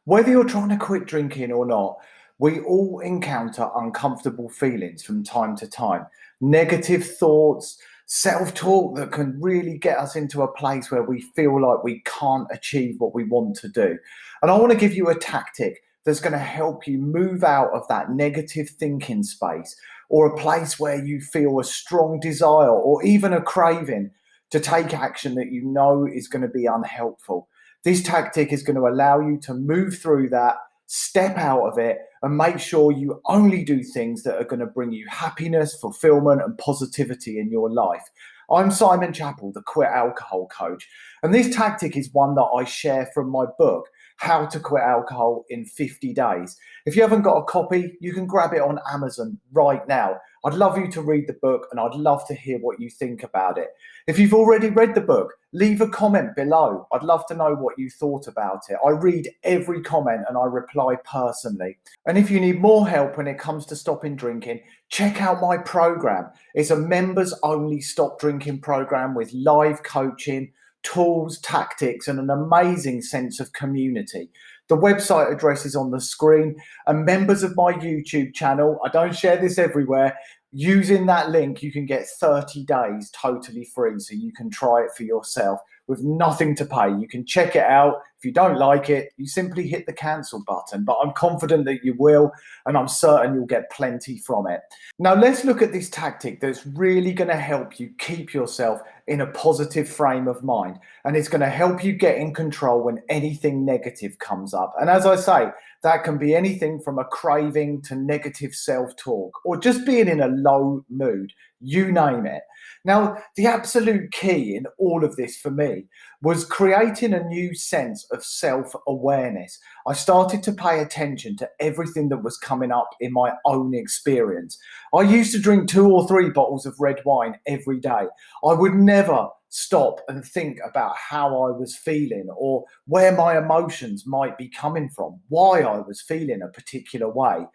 Whether you're trying to quit drinking or not, we all encounter uncomfortable feelings from time to time. Negative thoughts, self talk that can really get us into a place where we feel like we can't achieve what we want to do. And I want to give you a tactic that's going to help you move out of that negative thinking space or a place where you feel a strong desire or even a craving to take action that you know is going to be unhelpful. This tactic is going to allow you to move through that, step out of it, and make sure you only do things that are going to bring you happiness, fulfillment, and positivity in your life. I'm Simon Chapple, the Quit Alcohol Coach, and this tactic is one that I share from my book, How to Quit Alcohol in 50 Days. If you haven't got a copy, you can grab it on Amazon right now. I'd love you to read the book and I'd love to hear what you think about it. If you've already read the book, leave a comment below. I'd love to know what you thought about it. I read every comment and I reply personally. And if you need more help when it comes to stopping drinking, check out my program. It's a members only stop drinking program with live coaching, tools, tactics, and an amazing sense of community. The website address is on the screen, and members of my YouTube channel, I don't share this everywhere, using that link, you can get 30 days totally free. So you can try it for yourself with nothing to pay. You can check it out. If you don't like it, you simply hit the cancel button, but I'm confident that you will, and I'm certain you'll get plenty from it. Now let's look at this tactic that's really going to help you keep yourself in a positive frame of mind, and it's going to help you get in control when anything negative comes up. And as I say, that can be anything from a craving to negative self-talk or just being in a low mood, you name it. Now, the absolute key in all of this for me was creating a new sense of self-awareness. I started to pay attention to everything that was coming up in my own experience. I used to drink 2 or 3 bottles of red wine every day. I would never stop and think about how I was feeling or where my emotions might be coming from, why I was feeling a particular way.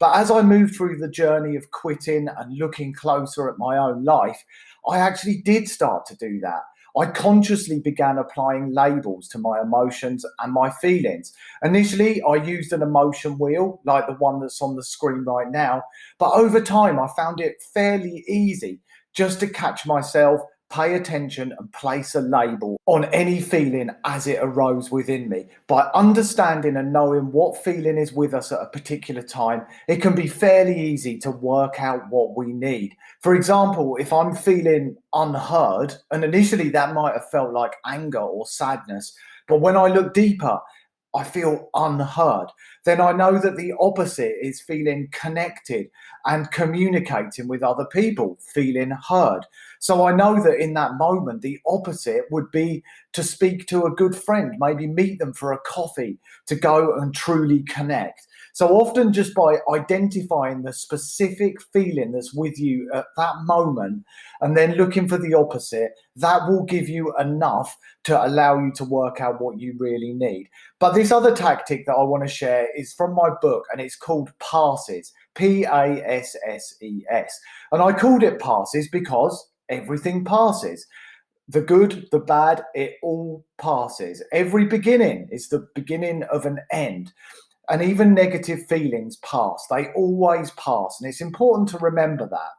But as I moved through the journey of quitting and looking closer at my own life, I actually did start to do that. I consciously began applying labels to my emotions and my feelings. Initially, I used an emotion wheel like the one that's on the screen right now, but over time, I found it fairly easy just to catch myself, pay attention and place a label on any feeling as it arose within me. By understanding and knowing what feeling is with us at a particular time, it can be fairly easy to work out what we need. For example, if I'm feeling unheard, and initially that might have felt like anger or sadness, but when I look deeper, I feel unheard, then I know that the opposite is feeling connected and communicating with other people, feeling heard. So I know that in that moment, the opposite would be to speak to a good friend, maybe meet them for a coffee, to go and truly connect. So often just by identifying the specific feeling that's with you at that moment and then looking for the opposite, that will give you enough to allow you to work out what you really need. But this other tactic that I want to share is from my book and it's called Passes, Passes. And I called it Passes because everything passes. The good, the bad, it all passes. Every beginning is the beginning of an end. And even negative feelings pass. They always pass. And it's important to remember that.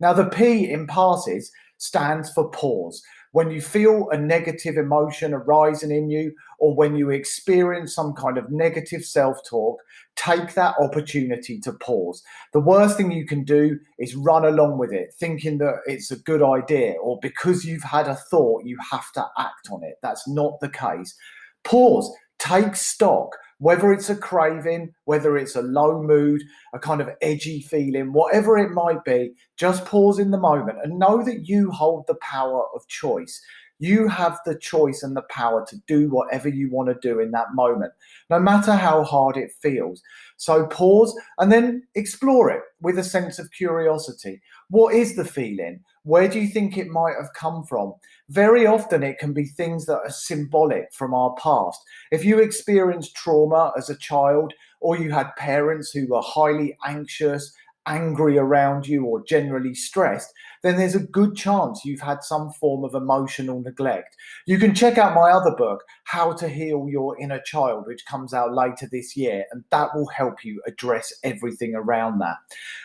Now, the P in passes stands for pause. When you feel a negative emotion arising in you, or when you experience some kind of negative self-talk, take that opportunity to pause. The worst thing you can do is run along with it, thinking that it's a good idea, or because you've had a thought, you have to act on it. That's not the case. Pause, take stock. Whether it's a craving, whether it's a low mood, a kind of edgy feeling, whatever it might be, just pause in the moment and know that you hold the power of choice. You have the choice and the power to do whatever you want to do in that moment, no matter how hard it feels. So pause and then explore it with a sense of curiosity. What is the feeling? Where do you think it might have come from? Very often it can be things that are symbolic from our past. If you experienced trauma as a child, or you had parents who were highly anxious, angry around you or generally stressed, then there's a good chance you've had some form of emotional neglect. You can check out my other book, How to Heal Your Inner Child, which comes out later this year, and that will help you address everything around that.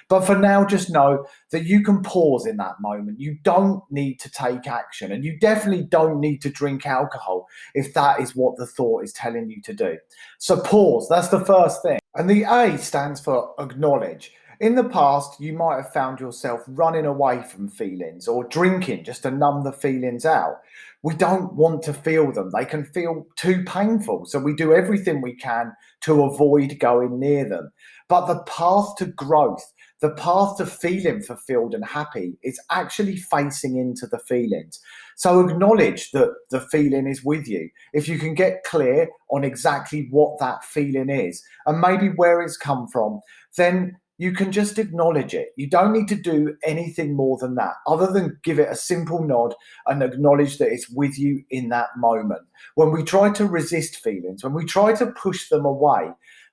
But for now, just know that you can pause in that moment. You don't need to take action, and you definitely don't need to drink alcohol if that is what the thought is telling you to do. So pause, that's the first thing. And the A stands for acknowledge. In the past, you might have found yourself running away from feelings or drinking just to numb the feelings out. We don't want to feel them. They can feel too painful. So we do everything we can to avoid going near them. But the path to growth, the path to feeling fulfilled and happy, is actually facing into the feelings. So acknowledge that the feeling is with you. If you can get clear on exactly what that feeling is and maybe where it's come from, then you can just acknowledge it. You don't need to do anything more than that, other than give it a simple nod and acknowledge that it's with you in that moment. When we try to resist feelings, when we try to push them away,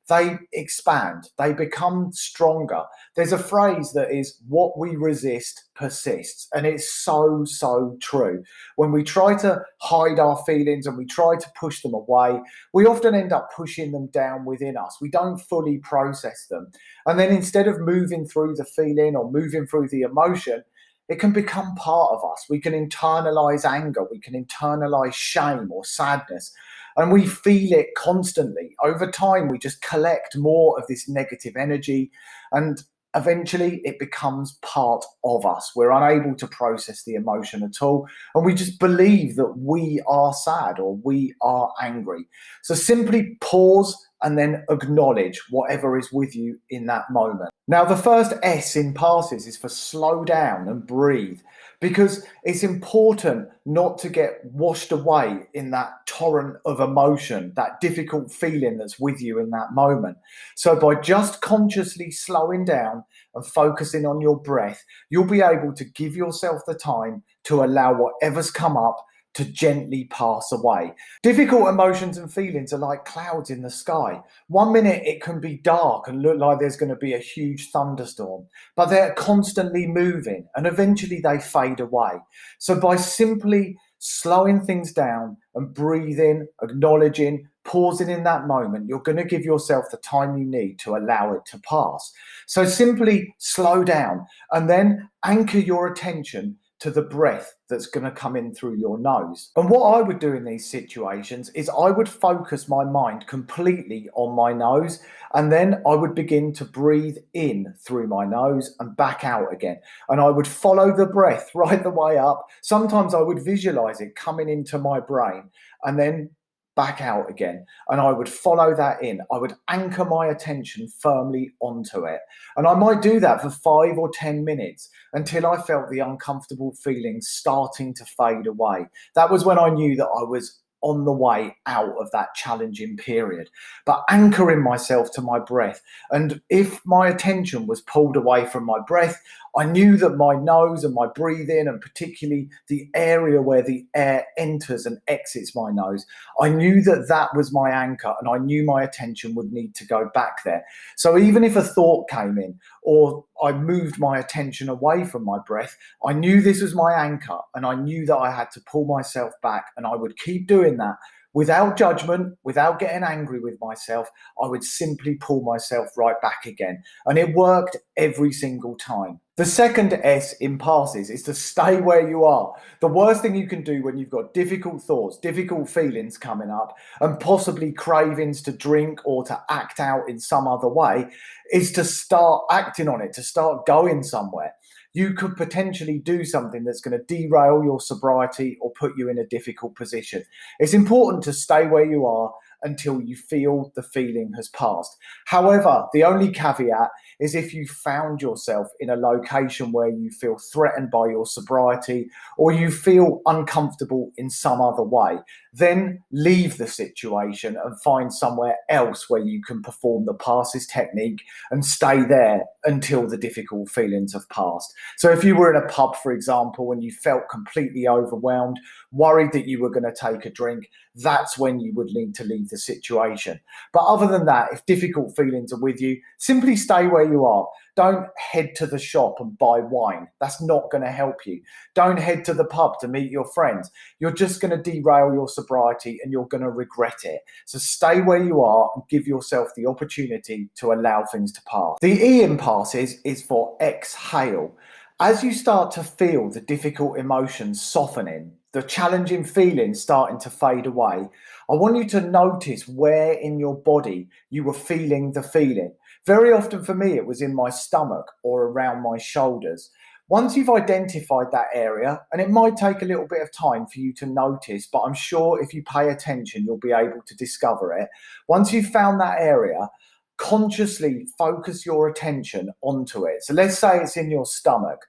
they expand, they become stronger. There's a phrase that is, what we resist persists. And it's so, so true. When we try to hide our feelings and we try to push them away, we often end up pushing them down within us. We don't fully process them. And then instead of moving through the feeling or moving through the emotion, it can become part of us. We can internalize anger, we can internalize shame or sadness, and we feel it constantly. Over time, we just collect more of this negative energy, and eventually it becomes part of us. We're unable to process the emotion at all, and we just believe that we are sad or we are angry. So simply pause and then acknowledge whatever is with you in that moment. Now, the first S in passes is for slow down and breathe, because it's important not to get washed away in that torrent of emotion, that difficult feeling that's with you in that moment. So by just consciously slowing down and focusing on your breath, you'll be able to give yourself the time to allow whatever's come up to gently pass away. Difficult emotions and feelings are like clouds in the sky. One minute it can be dark and look like there's going to be a huge thunderstorm, but they're constantly moving and eventually they fade away. So by simply slowing things down and breathing, acknowledging, pausing in that moment, you're going to give yourself the time you need to allow it to pass. So simply slow down and then anchor your attention to the breath that's going to come in through your nose. And what I would do in these situations is I would focus my mind completely on my nose, and then I would begin to breathe in through my nose and back out again. And I would follow the breath right the way up. Sometimes I would visualize it coming into my brain and then back out again, and I would follow that in. I would anchor my attention firmly onto it, and I might do that for 5 or 10 minutes until I felt the uncomfortable feelings starting to fade away. That was when I knew that I was on the way out of that challenging period. But anchoring myself to my breath, and if my attention was pulled away from my breath, I knew that my nose and my breathing, and particularly the area where the air enters and exits my nose, I knew that that was my anchor, and I knew my attention would need to go back there. So even if a thought came in or I moved my attention away from my breath, I knew this was my anchor, and I knew that I had to pull myself back, and I would keep doing that without judgment, without getting angry with myself. I would simply pull myself right back again. And it worked every single time. The second S in passes is to stay where you are. The worst thing you can do when you've got difficult thoughts, difficult feelings coming up, and possibly cravings to drink or to act out in some other way, is to start acting on it, to start going somewhere. You could potentially do something that's going to derail your sobriety or put you in a difficult position. It's important to stay where you are until you feel the feeling has passed. However, the only caveat is if you found yourself in a location where you feel threatened by your sobriety or you feel uncomfortable in some other way. then leave the situation and find somewhere else where you can perform the passes technique and stay there until the difficult feelings have passed. So if you were in a pub, for example, and you felt completely overwhelmed, worried that you were going to take a drink, that's when you would need to leave the situation. But other than that, if difficult feelings are with you, simply stay where you are. Don't head to the shop and buy wine. That's not going to help you. Don't head to the pub to meet your friends. You're just going to derail your sobriety and you're going to regret it. So stay where you are and give yourself the opportunity to allow things to pass. The E in passes is for exhale. As you start to feel the difficult emotions softening, the challenging feelings starting to fade away, I want you to notice where in your body you were feeling the feeling. Very often for me, it was in my stomach or around my shoulders. Once you've identified that area, and it might take a little bit of time for you to notice, but I'm sure if you pay attention, you'll be able to discover it. Once you've found that area, consciously focus your attention onto it. So let's say it's in your stomach,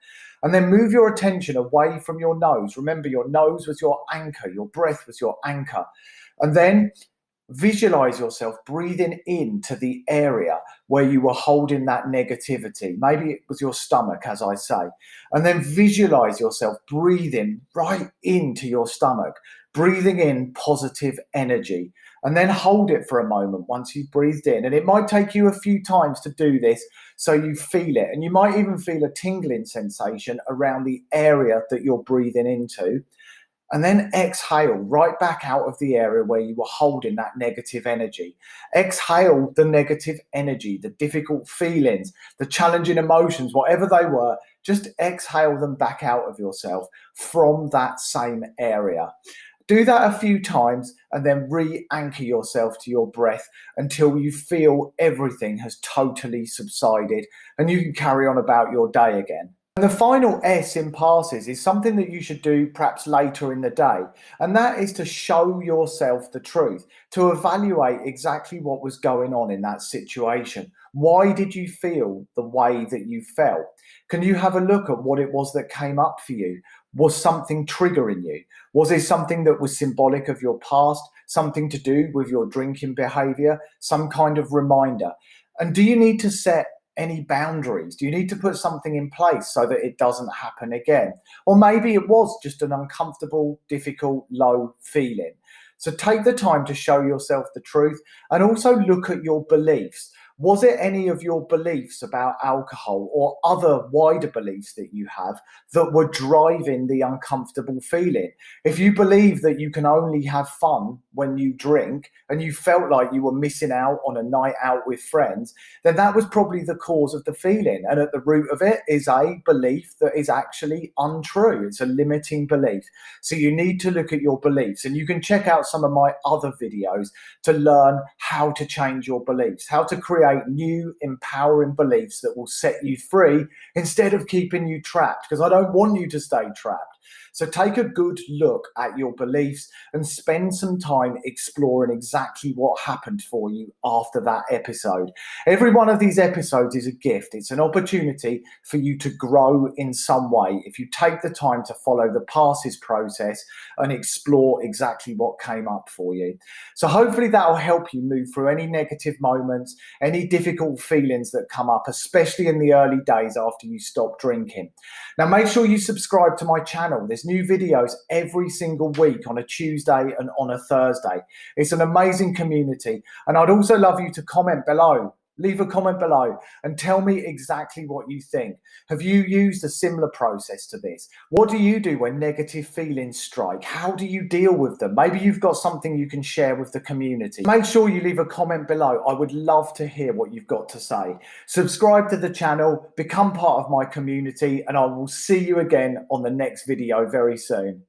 and then move your attention away from your nose. Remember, your nose was your anchor, your breath was your anchor. And then visualize yourself breathing into the area where you were holding that negativity. Maybe it was your stomach, as I say. And then visualize yourself breathing right into your stomach, breathing in positive energy. And then hold it for a moment once you've breathed in. And it might take you a few times to do this so you feel it. And you might even feel a tingling sensation around the area that you're breathing into. And then exhale right back out of the area where you were holding that negative energy. Exhale the negative energy, the difficult feelings, the challenging emotions, whatever they were, just exhale them back out of yourself from that same area. Do that a few times and then re-anchor yourself to your breath until you feel everything has totally subsided and you can carry on about your day again. And the final S in passes is something that you should do perhaps later in the day, and that is to show yourself the truth, to evaluate exactly what was going on in that situation. Why did you feel the way that you felt? Can you have a look at what it was that came up for you? Was something triggering you? Was it something that was symbolic of your past, something to do with your drinking behavior, some kind of reminder? And do you need to set any boundaries? Do you need to put something in place so that it doesn't happen again? Or maybe it was just an uncomfortable, difficult, low feeling. So take the time to show yourself the truth and also look at your beliefs. Was it any of your beliefs about alcohol or other wider beliefs that you have that were driving the uncomfortable feeling? If you believe that you can only have fun when you drink and you felt like you were missing out on a night out with friends, then that was probably the cause of the feeling. And at the root of it is a belief that is actually untrue. It's a limiting belief. So you need to look at your beliefs, and you can check out some of my other videos to learn how to change your beliefs, how to create new empowering beliefs that will set you free instead of keeping you trapped, because I don't want you to stay trapped. So take a good look at your beliefs and spend some time exploring exactly what happened for you after that episode. Every one of these episodes is a gift. It's an opportunity for you to grow in some way if you take the time to follow the passes process and explore exactly what came up for you. So hopefully that will help you move through any negative moments, any difficult feelings that come up, especially in the early days after you stop drinking. Now make sure you subscribe to my channel. There's new videos every single week on a Tuesday and on a Thursday. It's an amazing community, and I'd also love you to comment below. Leave a comment below and tell me exactly what you think. Have you used a similar process to this? What do you do when negative feelings strike? How do you deal with them? Maybe you've got something you can share with the community. Make sure you leave a comment below. I would love to hear what you've got to say. Subscribe to the channel, become part of my community, and I will see you again on the next video very soon.